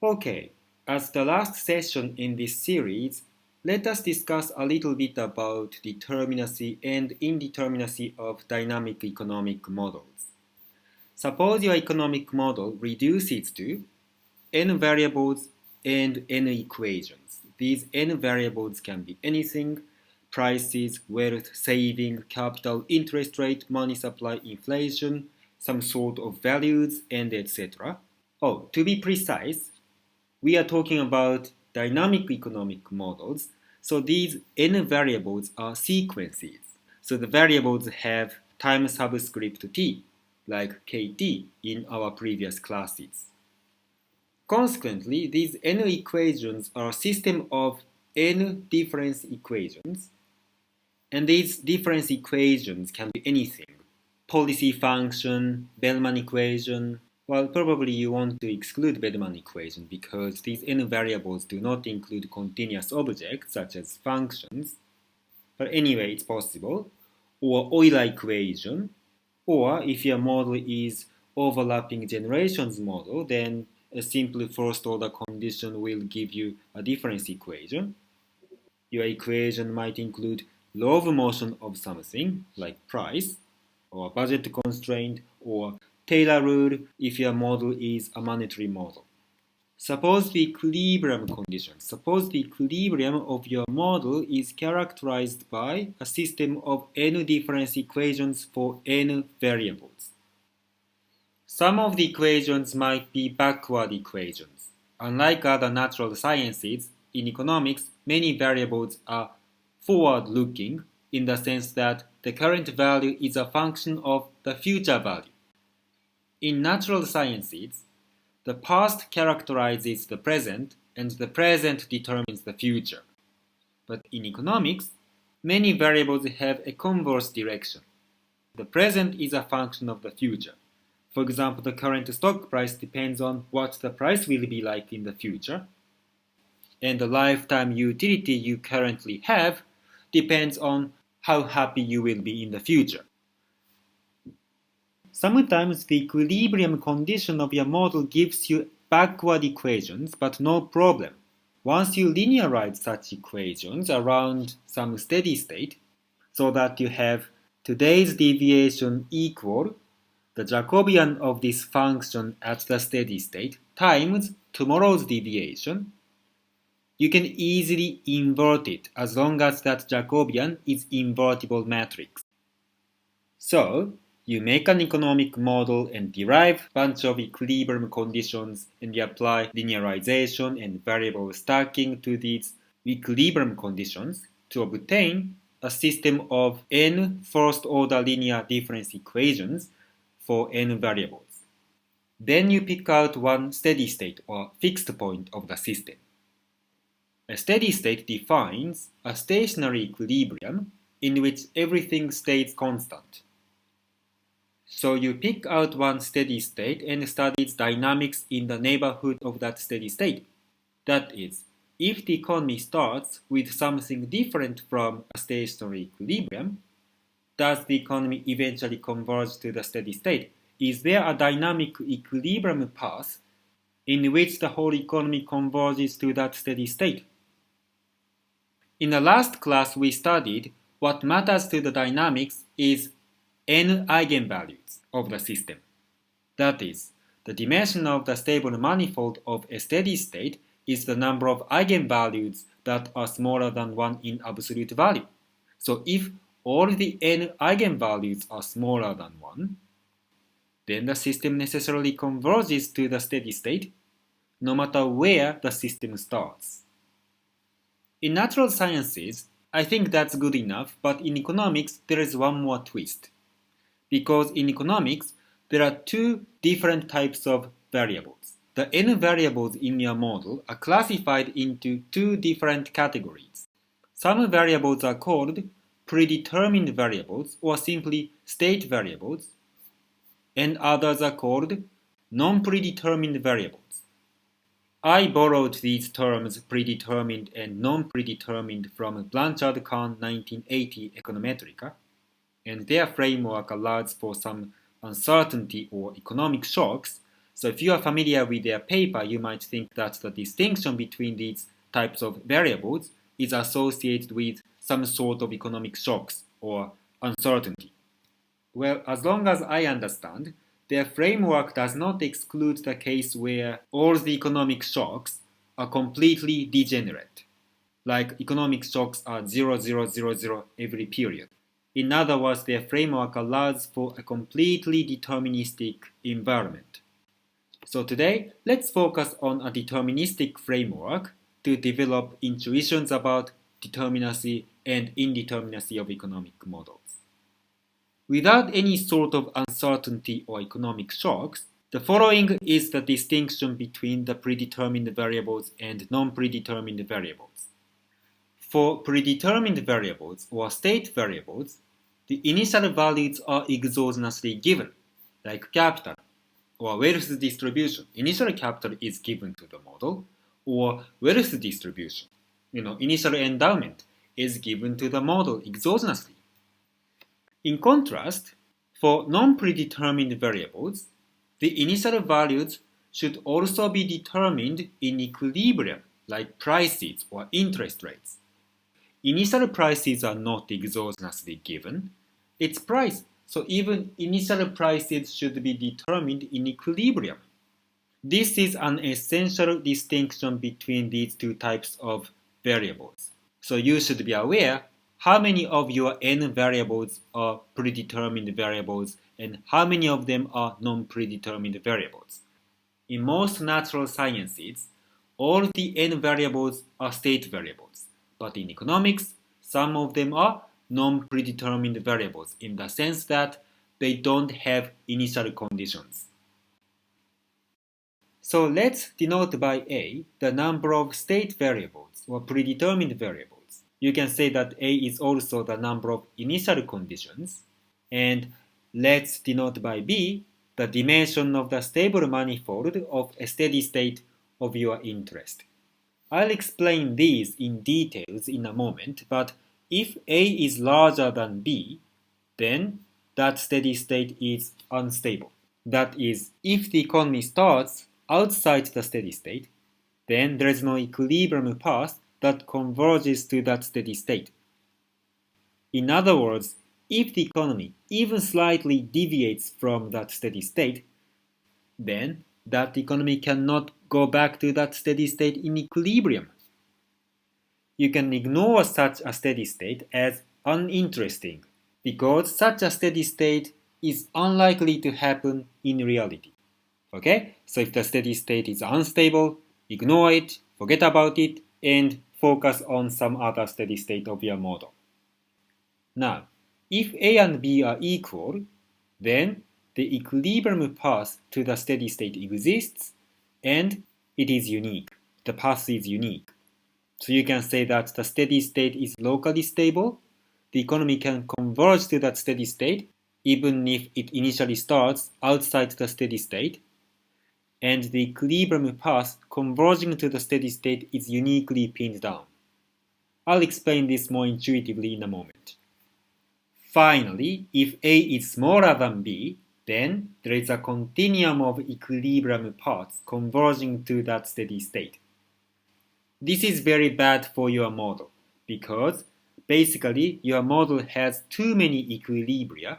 Okay, as the last session in this series, let us discuss a little bit about determinacy and indeterminacy of dynamic economic models. Suppose your economic model reduces to n variables and n equations. These n variables can be anything: prices, wealth, saving, capital, interest rate, money supply, inflation, some sort of values, and etc. Oh, to be precise, we are talking about dynamic economic models. So these n variables are sequences. So the variables have time subscript t, like kt in our previous classes. Consequently, these n equations are a system of n difference equations, and these difference equations can be anything: policy function, Bellman equation. Well, probably you want to exclude Bellman equation because these n variables do not include continuous objects such as functions. But anyway, it's possible. Or Euler equation. Or if your model is overlapping generations model, then a simple first order condition will give you a difference equation. Your equation might include law of motion of something, like price, or budget constraint, or Taylor rule if your model is a monetary model. Suppose the equilibrium condition. Suppose the equilibrium of your model is characterized by a system of n difference equations for n variables. Some of the equations might be backward equations. Unlike other natural sciences, in economics, many variables are forward-looking in the sense that the current value is a function of the future value. In natural sciences, the past characterizes the present and the present determines the future. But in economics, many variables have a converse direction. The present is a function of the future. For example, the current stock price depends on what the price will be like in the future, and the lifetime utility you currently have depends on how happy you will be in the future. Sometimes the equilibrium condition of your model gives you backward equations, but no problem. Once you linearize such equations around some steady state, so that you have today's deviation equal the Jacobian of this function at the steady state times tomorrow's deviation, you can easily invert it as long as that Jacobian is invertible matrix. So, you make an economic model and derive a bunch of equilibrium conditions, and you apply linearization and variable stacking to these equilibrium conditions to obtain a system of n first-order linear difference equations for n variables. Then you pick out one steady state or fixed point of the system. A steady state defines a stationary equilibrium in which everything stays constant. So you pick out one steady state and study its dynamics in the neighborhood of that steady state. That is, if the economy starts with something different from a stationary equilibrium, does the economy eventually converge to the steady state? Is there a dynamic equilibrium path in which the whole economy converges to that steady state? In the last class we studied what matters to the dynamics is n eigenvalues of the system. That is, the dimension of the stable manifold of a steady state is the number of eigenvalues that are smaller than 1 in absolute value. So if all the n eigenvalues are smaller than 1, then the system necessarily converges to the steady state, no matter where the system starts. In natural sciences, I think that's good enough, but in economics, there is one more twist. Because in economics, there are two different types of variables. The n variables in your model are classified into two different categories. Some variables are called predetermined variables or simply state variables, and others are called non-predetermined variables. I borrowed these terms predetermined and non-predetermined from Blanchard-Kahn 1980 Econometrica, and their framework allows for some uncertainty or economic shocks, So if you are familiar with their paper, you might think that the distinction between these types of variables is associated with some sort of economic shocks or uncertainty. Well, as long as I understand, their framework does not exclude the case where all the economic shocks are completely degenerate, like economic shocks are 0,0,0,0 every period. In other words, their framework allows for a completely deterministic environment. So today, let's focus on a deterministic framework to develop intuitions about determinacy and indeterminacy of economic models. Without any sort of uncertainty or economic shocks, the following is the distinction between the predetermined variables and non-predetermined variables. For predetermined variables or state variables, the initial values are exogenously given, like capital or wealth distribution. Initial capital is given to the model, or wealth distribution, initial endowment is given to the model exogenously. In contrast, for non-predetermined variables, the initial values should also be determined in equilibrium, like prices or interest rates. Initial prices are not exogenously given. It's price, so even initial prices should be determined in equilibrium. This is an essential distinction between these two types of variables. So you should be aware how many of your n variables are predetermined variables and how many of them are non-predetermined variables. In most natural sciences, all the n variables are state variables, but in economics, some of them are non-predetermined variables in the sense that they don't have initial conditions. So let's denote by A the number of state variables or predetermined variables. You can say that A is also the number of initial conditions, and let's denote by B the dimension of the stable manifold of a steady state of your interest. I'll explain these in details in a moment, but if A is larger than B, then that steady state is unstable. That is, if the economy starts outside the steady state, then there is no equilibrium path that converges to that steady state. In other words, if the economy even slightly deviates from that steady state, then that economy cannot go back to that steady state in equilibrium. You can ignore such a steady state as uninteresting, because such a steady state is unlikely to happen in reality. Okay? So if the steady state is unstable, ignore it, forget about it, and focus on some other steady state of your model. Now, if A and B are equal, then the equilibrium path to the steady state exists, and it is unique. The path is unique. So you can say that the steady state is locally stable. The economy can converge to that steady state, even if it initially starts outside the steady state. And the equilibrium path converging to the steady state is uniquely pinned down. I'll explain this more intuitively in a moment. Finally, if A is smaller than B, then there is a continuum of equilibrium paths converging to that steady state. This is very bad for your model because basically your model has too many equilibria,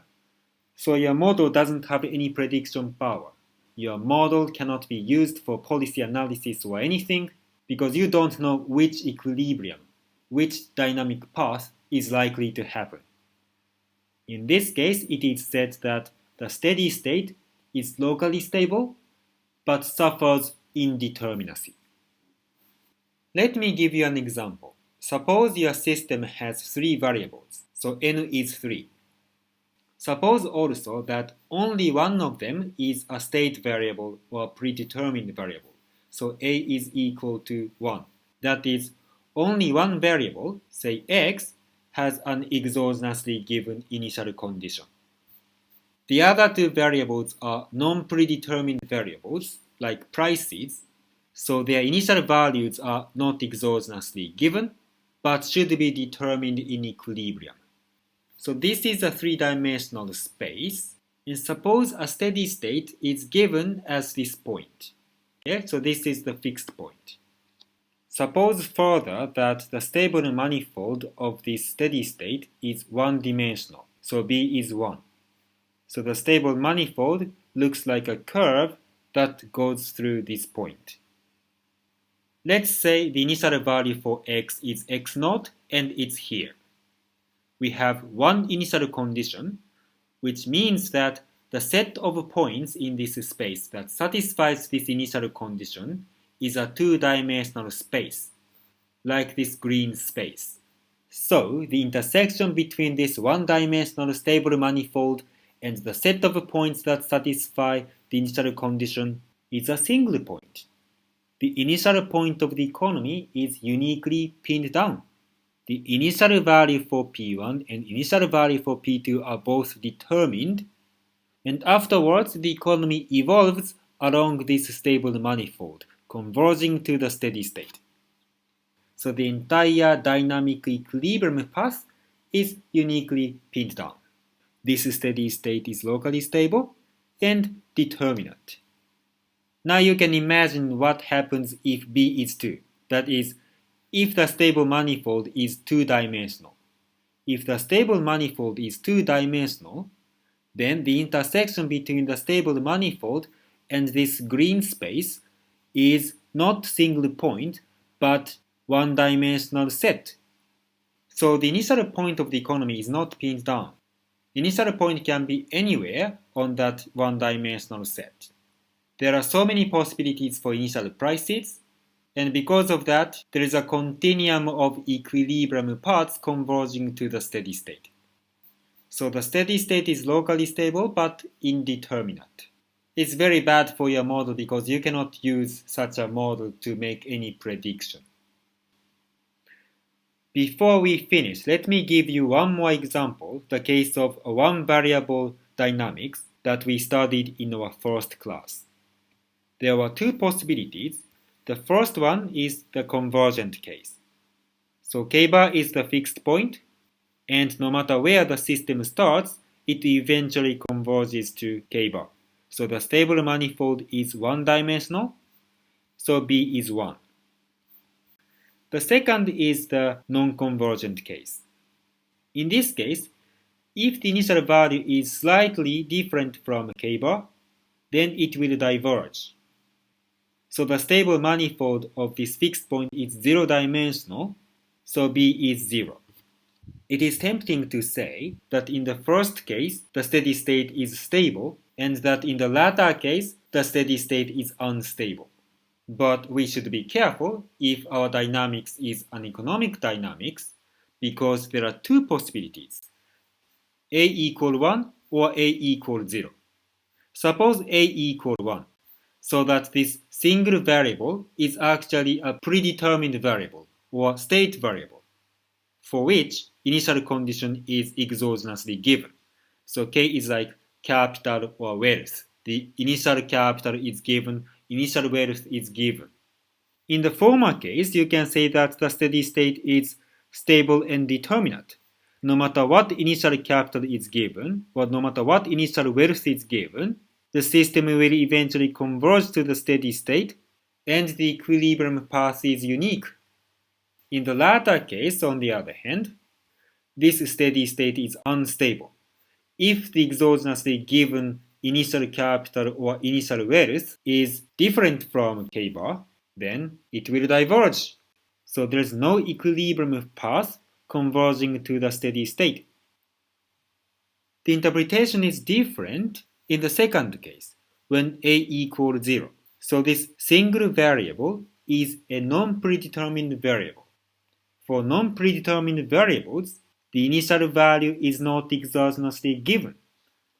so your model doesn't have any prediction power. Your model cannot be used for policy analysis or anything because you don't know which equilibrium, which dynamic path is likely to happen. In this case, it is said that the steady state is locally stable but suffers indeterminacy. Let me give you an example. Suppose your system has 3 variables, so n is 3. Suppose also that only one of them is a state variable or predetermined variable, so A is equal to 1. That is, only one variable, say x, has an exogenously given initial condition. The other 2 variables are non-predetermined variables, like prices, so their initial values are not exogenously given, but should be determined in equilibrium. So this is a 3-dimensional space, And suppose a steady state is given as this point. Okay? So this is the fixed point. Suppose further that the stable manifold of this steady state is one-dimensional. So B is 1. So the stable manifold looks like a curve that goes through this point. Let's say the initial value for x is x0 and it's here. We have one initial condition, which means that the set of points in this space that satisfies this initial condition is a two-dimensional space, like this green space. So the intersection between this one-dimensional stable manifold and the set of points that satisfy the initial condition is a single point. The initial point of the economy is uniquely pinned down. The initial value for P1 and initial value for P2 are both determined, and afterwards the economy evolves along this stable manifold, converging to the steady state. So the entire dynamic equilibrium path is uniquely pinned down. This steady state is locally stable and determinate. Now you can imagine what happens if B is 2. That is, if the stable manifold is two-dimensional. If the stable manifold is two-dimensional, then the intersection between the stable manifold and this green space is not single point, but one-dimensional set. So the initial point of the economy is not pinned down. The initial point can be anywhere on that one-dimensional set. There are so many possibilities for initial prices, and because of that, there is a continuum of equilibrium paths converging to the steady state. So the steady state is locally stable but indeterminate. It's very bad for your model because you cannot use such a model to make any prediction. Before we finish, let me give you one more example, the case of a one-variable dynamics that we studied in our first class. There were two possibilities. The first one is the convergent case. So k bar is the fixed point, and no matter where the system starts, it eventually converges to k bar. So the stable manifold is one-dimensional, so B is 1. The second is the non-convergent case. In this case, if the initial value is slightly different from k bar, then it will diverge. So the stable manifold of this fixed point is zero-dimensional, so B is 0. It is tempting to say that in the first case, the steady state is stable, and that in the latter case, the steady state is unstable. But we should be careful if our dynamics is an economic dynamics, because there are two possibilities, A equal 1 or A equal 0. Suppose A equal 1, so that this single variable is actually a predetermined variable or state variable, for which initial condition is exogenously given. So K is like capital or wealth. The initial capital is given, initial wealth is given. In the former case, you can say that the steady state is stable and determinate. No matter what initial capital is given, or no matter what initial wealth is given, the system will eventually converge to the steady state, and the equilibrium path is unique. In the latter case, on the other hand, this steady state is unstable. If the exogenously given initial capital or initial wealth is different from k bar, then it will diverge. So there is no equilibrium path converging to the steady state. The interpretation is different in the second case, when A equals 0. So this single variable is a non-predetermined variable. For non-predetermined variables, the initial value is not exogenously given,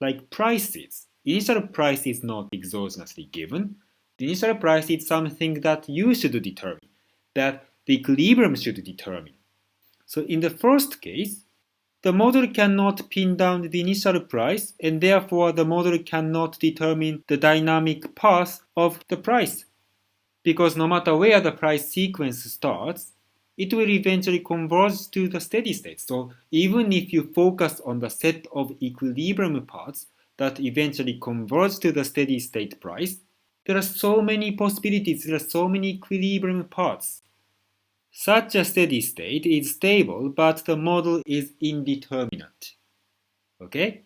like prices. Initial price is not exogenously given. The initial price is something that you should determine, that the equilibrium should determine. So in the first case, the model cannot pin down the initial price, and therefore the model cannot determine the dynamic path of the price. Because no matter where the price sequence starts, it will eventually converge to the steady state. So even if you focus on the set of equilibrium paths, that eventually converge to the steady state price, there are so many possibilities, there are so many equilibrium paths. Such a steady state is stable, but the model is indeterminate. Okay?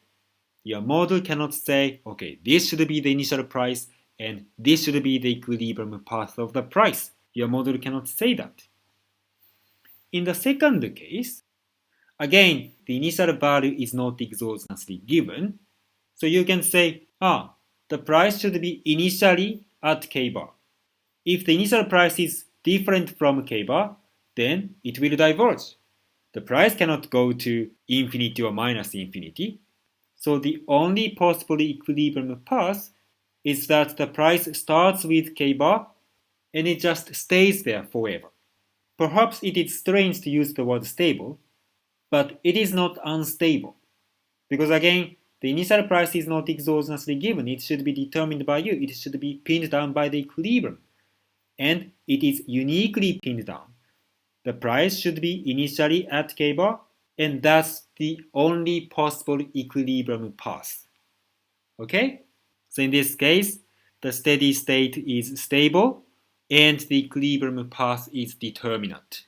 Your model cannot say, okay, this should be the initial price and this should be the equilibrium path of the price. Your model cannot say that. In the second case, again, the initial value is not exogenously given. So you can say, the price should be initially at k bar. If the initial price is different from k bar, then it will diverge. The price cannot go to infinity or minus infinity. So the only possible equilibrium path is that the price starts with k bar and it just stays there forever. Perhaps it is strange to use the word stable, but it is not unstable. Because again, the initial price is not exogenously given. It should be determined by you. It should be pinned down by the equilibrium. And it is uniquely pinned down. The price should be initially at k bar, and that's the only possible equilibrium path. Okay? So in this case, the steady state is stable, and the equilibrium path is determinate.